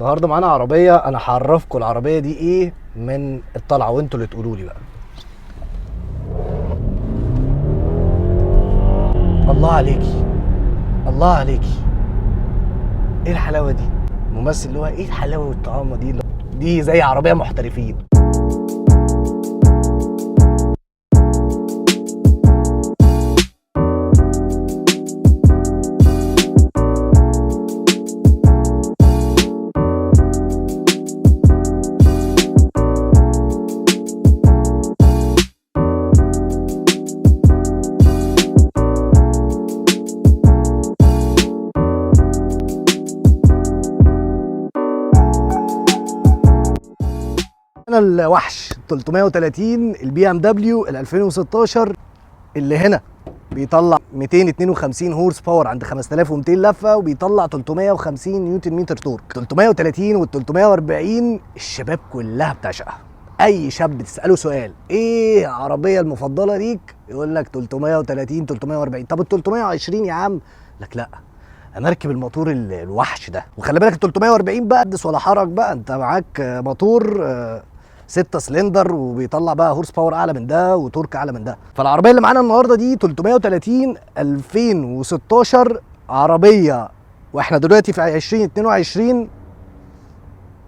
النهارده معانا عربيه، انا هعرفكم العربيه دي ايه من الطلعه وانتوا اللي تقولوا لي بقى. الله عليكي، الله عليكي، ايه الحلاوه دي؟ الممثل اللي هو ايه الحلاوه والطعامه دي، دي زي عربيه محترفين. انا الوحش 330 البي ام دبليو ال 2016 اللي هنا بيطلع 252 هورس باور عند 5200 لفه، وبيطلع 350 نيوتن متر تورك. 330 وال 340 الشباب كلها بتعشقها. اي شاب تساله سؤال ايه العربيه المفضله ليك يقول لك 330 340. طب ال 320 يا عم؟ لك لا، انا اركب الموتور الوحش ده. وخلي بالك ال 340 بقى حدث ولا حرج بقى، انت معاك موتور 6 سلندر وبيطلع بقى هورس باور اعلى من ده وتورك اعلى من ده. فالعربيه اللي معانا النهارده دي 330 2016 عربيه، واحنا دلوقتي في 2022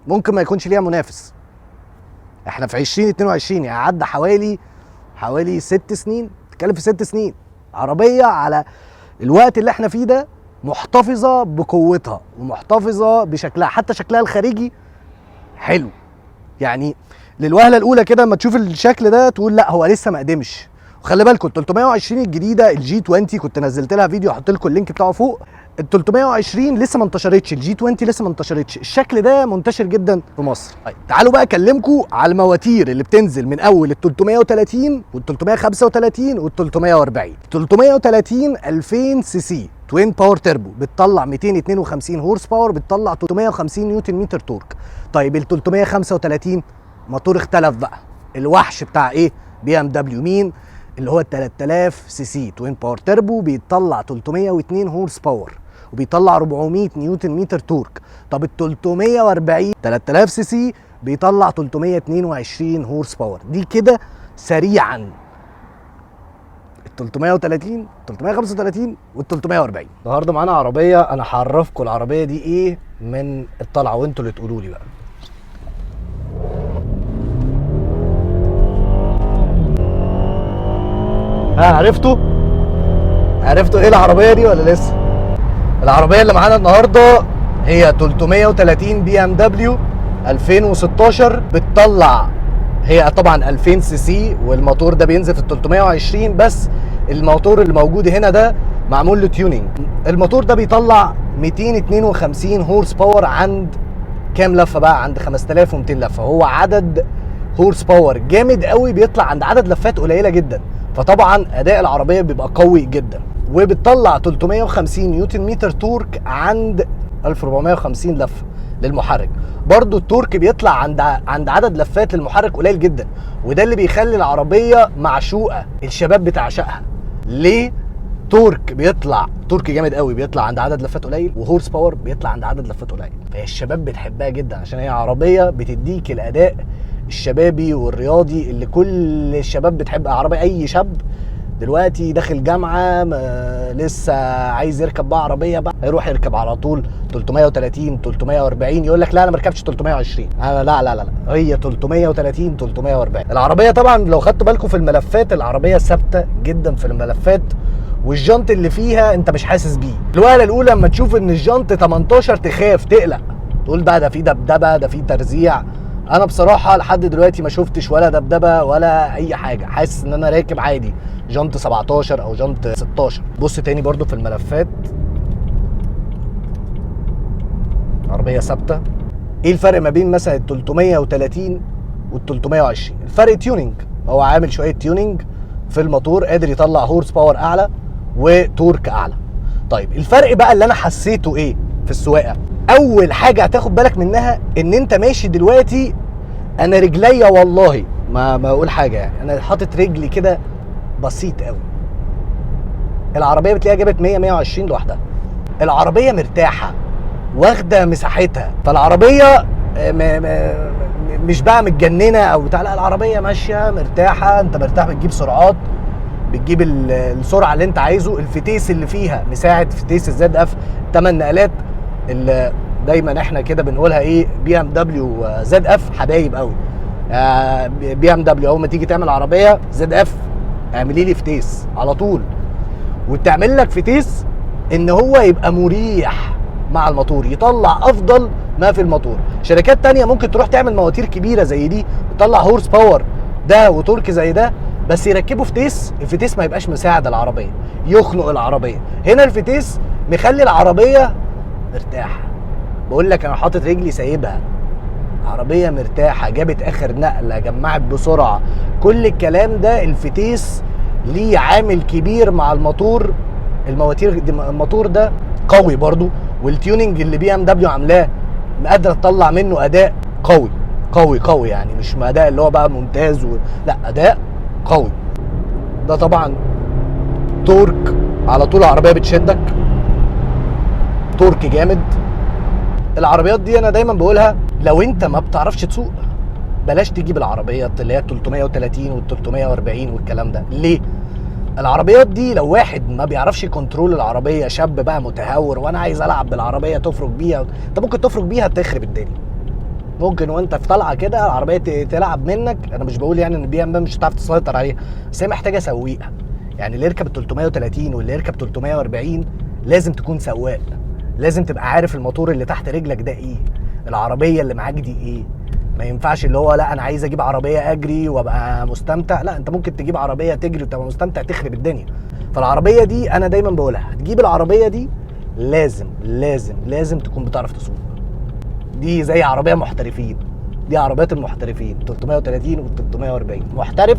ممكن ما يكونش ليها منافس. احنا في 2022 يعني عدى حوالي 6 سنين، تتكلم في 6 سنين عربيه على الوقت اللي احنا فيه ده محتفظه بقوتها ومحتفظه بشكلها، حتى شكلها الخارجي حلو. يعني للوهله الاولى كده لما تشوف الشكل ده تقول لا هو لسه ما قدمش. وخلي بالكم ال 320 الجديده الجي 20 كنت نزلت لها فيديو، هحط لكم اللينك بتاعه فوق. ال 320 لسه ما انتشرتش، الجي 20 لسه ما انتشرتش. الشكل ده منتشر جدا في مصر. طيب تعالوا بقى اكلمكم على المواتير اللي بتنزل من اول ال 330 وال 335 وال 340. 330 2000 سي سي توين باور تربو، بتطلع 252 هورس باور، بتطلع 350 نيوتن متر تورك. طيب ال 335 موتور اختلف بقى، الوحش بتاع ايه؟ بي ام دبليو. مين؟ اللي هو ال 3000 سي سي توين باور تربو، بيطلع 302 هورس باور وبيطلع 400 نيوتن متر تورك. طب ال 340 3000 سي سي بيطلع 322 هورس باور. دي كده سريعا ال 330 335 وال 340. النهارده معانا عربيه، انا هعرفكم العربيه دي ايه من الطلعه وانتوا اللي تقولوا لي بقى. عرفتوا ايه العربيه دي ولا لسه؟ العربيه اللي معانا النهارده هي 330 بي ام دبليو 2016، بتطلع هي طبعا 2000 سي سي، والموتور ده بينزل في ال 320. بس الموتور اللي موجود هنا ده معمول له تيوننج. الموتور ده بيطلع 252 هورس باور عند كام لفه بقى؟ عند 5200 لفه. هو عدد هورس باور جامد قوي بيطلع عند عدد لفات قليله جدا، فطبعا اداء العربيه بيبقى قوي جدا. وبتطلع 350 نيوتن متر تورك عند 1450 لفه للمحرك. برضو التورك بيطلع عند عدد لفات للمحرك قليل جدا، وده اللي بيخلي العربيه معشوقه، الشباب بتعشقها. ليه؟ تورك بيطلع تورك جامد قوي بيطلع عند عدد لفات قليل، وهورس باور بيطلع عند عدد لفات قليل. فهي الشباب بتحبها جدا عشان هي عربيه بتديك الاداء الشبابي والرياضي اللي كل الشباب بتحب. عربيه اي شاب دلوقتي داخل جامعه لسه عايز يركب بقى عربيه بقى، هيروح يركب على طول 330 340. يقول لك لا انا ما ركبتش 23. لا لا لا لا، هي 330 340. العربيه طبعا لو خدتوا بالكم في الملفات، العربيه ثابته جدا في الملفات، والجنط اللي فيها انت مش حاسس بيه. الوهله الاولى لما تشوف ان الجنط 18 تخاف تقلق، تقول بقى ده في دبدبه، ده في ترزيع. انا بصراحه لحد دلوقتي ما شفتش ولا دبدبه ولا اي حاجه، حاسس ان انا راكب عادي جنط 17 او جنط 16. بص تاني برضو في الملفات، عربيه ثابته. ايه الفرق ما بين مثلا ال 330 وال 320؟ الفرق تيوننج، هو عامل شويه تيوننج في الموتور، قادر يطلع هورس باور اعلى وتورك اعلى. طيب الفرق بقى اللي انا حسيته ايه في السواقه؟ اول حاجه هتاخد بالك منها ان انت ماشي دلوقتي، انا رجليا والله ما اقول حاجه، يعني انا حاطط رجلي كده بسيط قوي. العربيه بتلاقيها جابت 100 120 لوحدها. العربيه مرتاحه، واخده مساحتها. فالعربيه مش بقى متجننه او بتاع، لا العربيه ماشيه مرتاحه، انت مرتاح، بتجيب سرعات، بتجيب السرعه اللي انت عايزه. الفتيس اللي فيها مساعد، فتيس الزد اف 8 نقلات اللي دايما احنا كده بنقولها ايه، بي ام دبليو زد اف حبايب قوي. بي ام دبليو اول ما تيجي تعمل عربيه زد اف اعملي لي فتيس على طول، وتعمل لك فتيس ان هو يبقى مريح مع الموتور، يطلع افضل ما في الموتور. شركات تانية ممكن تروح تعمل مواتير كبيره زي دي وتطلع هورس باور ده وتورك زي ده، بس يركبوا فتيس، الفتيس ما يبقاش مساعد العربيه، يخنق العربيه. هنا الفتيس مخلي العربيه مرتاحه. بقول لك انا حاطط رجلي سايبها، عربيه مرتاحه، جابت اخر نقله، جمعت بسرعه، كل الكلام ده الفتيس ليه عامل كبير مع الموتور. الموتور ده قوي برضو، والتيوننج اللي بي ام دبليو عاملاه قادره تطلع منه اداء قوي قوي قوي، يعني مش اداء اللي هو بقى ممتاز لا اداء قوي. ده طبعا تورك على طول، العربيه بتشدك تورك جامد. العربيات دي انا دايما بقولها لو انت ما بتعرفش تسوق بلاش تجيب العربيات اللي هي 330 وال 340 والكلام ده. ليه؟ العربيات دي لو واحد ما بيعرفش يكنترول العربيه، شاب بقى متهور وانا عايز العب بالعربيه تفرج بيها، انت ممكن تفرج بيها تخرب الدنيا. ممكن وانت في طلعه كده العربيه تلعب منك. انا مش بقول يعني ان البي ام مش هتعرف تسيطر عليها، بس هي محتاجه سويقه. يعني اللي يركب ال 330 واللي يركب 340 لازم تكون سواق، لازم تبقى عارف الموتور اللي تحت رجلك ده ايه، العربيه اللي معاك دي ايه. ما ينفعش اللي هو لا انا عايز اجيب عربيه اجري وابقى مستمتع، لا انت ممكن تجيب عربيه تجري وتبقى مستمتع تخرب الدنيا. فالعربيه دي انا دايما بقولها هتجيب العربيه دي لازم لازم لازم تكون بتعرف تسوق. دي زي عربيه محترفين، دي عربيات المحترفين 330 و 340 محترف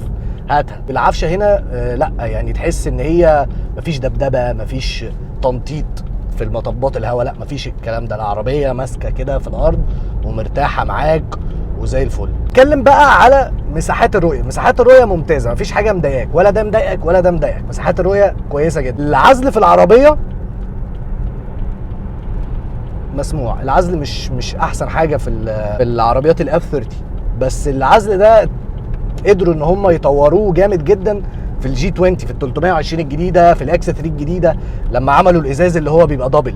هاتها. بالعفشه هنا لا يعني تحس ان هي مفيش دبدبه، مفيش تنطيط في المطبات الهواء، لا مفيش الكلام ده. العربيه ماسكه كده في الارض ومرتاحه معاك وزي الفل. اتكلم بقى على مساحات الرؤيه. مساحات الرؤيه ممتازه، مفيش حاجه مضايقاك، ولا ده مضايقك ولا ده مضايقك، مساحات الرؤيه كويسه جدا. العزل في العربيه مسموع، العزل مش احسن حاجه في العربيات الاف 30، بس العزل ده قدروا ان هم يطوروه جامد جدا في الجي 20، في ال 320 الجديده، في الاكس 3 الجديده لما عملوا الازاز اللي هو بيبقى دبل.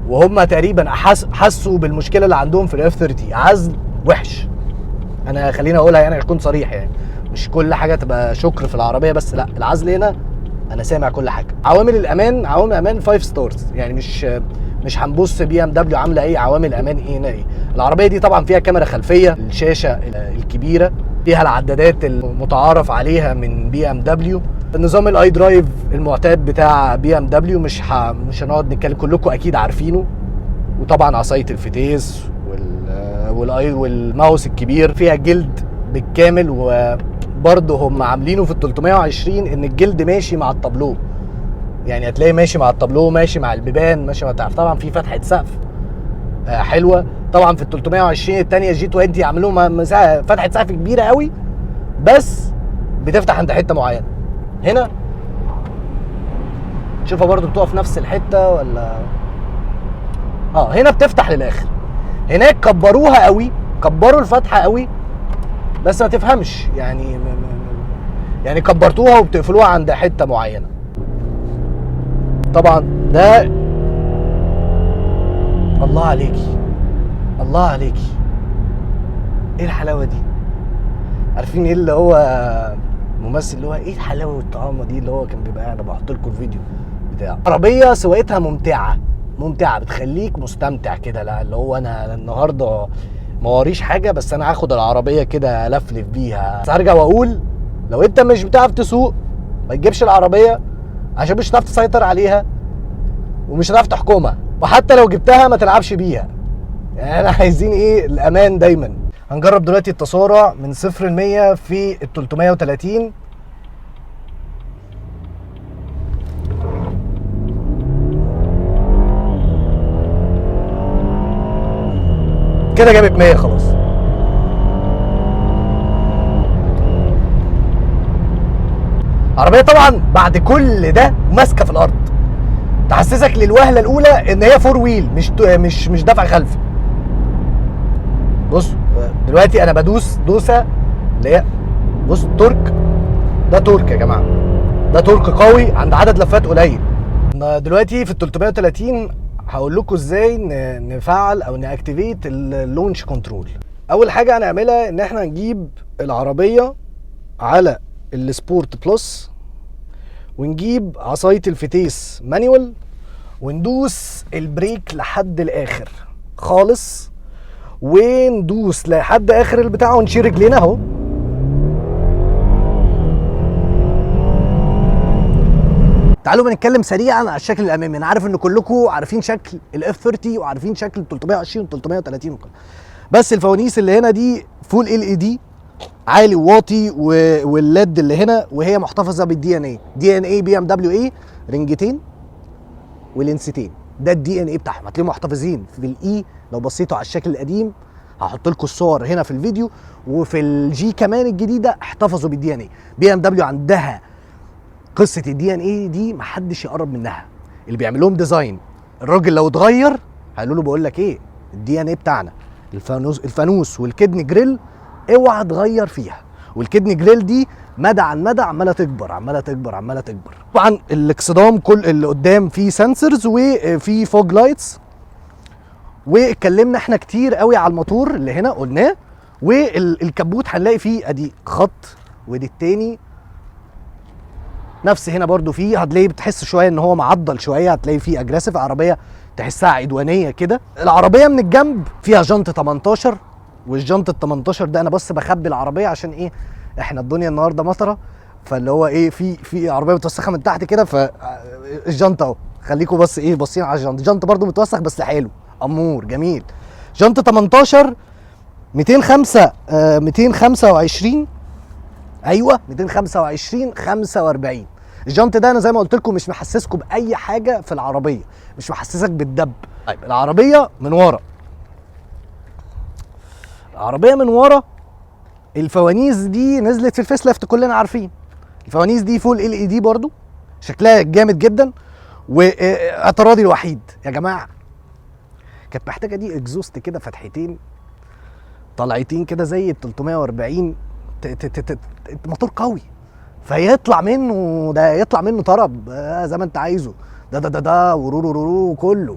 وهم تقريبا حسوا بالمشكله اللي عندهم في الاف 30، عزل وحش. انا خليني اقولها يعني اكون صريح، يعني مش كل حاجه تبقى شكر في العربيه، بس لا العزل هنا انا سامع كل حاجه. عوامل الامان، عوامل الامان 5 ستارز، يعني مش هنبص بي ام دبليو عامله ايه، عوامل امان ايه هنا ايه. العربيه دي طبعا فيها كاميرا خلفيه، الشاشه الكبيره، فيها العدادات المتعارف عليها من بي ام دبليو، النظام الاي درايف المعتاد بتاع بي ام دبليو مش هنقعد نتكلم، كلكم اكيد عارفينه. وطبعا عصايه الفتيس والماوس الكبير، فيها جلد بالكامل، وبرضه هم عاملينه في ال 320 ان الجلد ماشي مع التابلو، يعني هتلاقي ماشي مع التابلو، ماشي مع البيبان، ماشي مع طبعا في فتحه سقف حلوه. طبعا في ال 320 الثانيه جي 20 عملوها فتحه سقف كبيره قوي، بس بتفتح عند حته معينه. هنا شوفها برضو بتقف نفس الحته ولا هنا بتفتح للاخر. هناك كبروها قوي، كبروا الفتحه قوي، بس ما تفهمش يعني كبرتوها وبتقفلوها عند حته معينه. طبعا ده الله عليكي، الله عليكي، ايه الحلاوه دي؟ عارفين ايه اللي هو ممثل اللي هو ايه الحلاوه والطعامه دي، اللي هو كان بيبقى انا بحط لكم الفيديو بتاعه. عربيه سواقتها ممتعه بتخليك مستمتع كده، لا اللي هو انا النهارده ما وريش حاجه بس انا هاخد العربيه كده الفلف بيها. بس هرجع واقول لو انت مش بتعرف تسوق ما تجيبش العربيه، عشان مش هتعرف تسيطر عليها ومش هتعرف تحكمها، وحتى لو جبتها ما تلعبش بيها. يعني احنا عايزين ايه؟ الامان دايما. هنجرب دلوقتي التسارع من 0 ل 100 في ال 330. كده جابت 100 خلاص. عربية طبعا بعد كل ده ماسكة في الأرض. تحسسك للوهله الاولى ان هي فور ويل مش دفع خلفي. بص دلوقتي انا بدوس دوسه اللي هي بص تورك، ده تورك يا جماعه، ده تورك قوي عند عدد لفات قليل. دلوقتي في ال 330 هقول لكم ازاي نفعل او ناكتيفيت اللونش كنترول. اول حاجه هنعملها ان احنا نجيب العربيه على السبورت بلس، ونجيب عصايه الفتيس مانيوال، وندوس البريك لحد الاخر خالص، وندوس لحد اخر البتاع، ونشيل رجلينا اهو. تعالوا بنتكلم سريعا على الشكل الامامي. انا عارف ان كلكم عارفين شكل الاف 30 وعارفين شكل 320 و 330 وكده، بس الفوانيس اللي هنا دي فول ال اي دي عالي وواطي، والليد اللي هنا، وهي محتفظه بالدي ان اي، دي ان اي بي ام دبليو اي، رنجتين ولينستين، ده الدي ان اي بتاعهم. هتلاقيهم محتفظين في الاي. لو بصيتوا على الشكل القديم هحط لكم الصور هنا في الفيديو، وفي الجي كمان الجديده احتفظوا بالدي ان اي. بي ام دبليو عندها قصه الدي ان اي دي محدش يقرب منها. اللي بيعمل لهم ديزاين الراجل لو اتغير هيقولوا له بقول لك ايه، الدي ان اي بتاعنا الفانوس والكدني جريل اوعى تغير فيها. والكدني جريل دي مدى عن مدى عماله تكبر عماله تكبر عماله تكبر. طبعا الاكسدام كل اللي قدام فيه سنسورز وفي فوج لايتس، واتكلمنا احنا كتير قوي على الموتور اللي هنا قلناه. والكبوت هنلاقي فيه ادي خط، ودي التاني نفس هنا برضو فيه، هتلاقي بتحس شويه ان هو معضل شويه، هتلاقي فيه اجريسيف، عربيه تحسها عدوانيه كده. العربيه من الجنب فيها جنط 18، والجنط ال 18 ده انا بس بخبي العربيه عشان ايه، احنا الدنيا النهارده مطره، فاللي هو ايه في عربيه متوسخه من تحت كده، فالجنط اهو خليكم بس ايه باصين على الجنط. الجنط برضو متوسخ بس حلو امور جميل. جنط 18 225 ايوه 225 45. الجنط ده انا زي ما قلت لكم مش محسسكم باي حاجه في العربيه، مش محسسك بالدب. طيب العربيه من ورا، العربيه من ورا الفوانيس دي نزلت في الفيس ليفت كلنا عارفين. الفوانيس دي فول ال اي دي برضو شكلها جامد جدا. واعتراضي الوحيد يا جماعه، كانت محتاجه دي اكزوست كده فتحتين طلعتين كده زي ال 340، موتور قوي فيطلع منه ده، يطلع منه طرب زي ما انت عايزه، ده ورورو كله.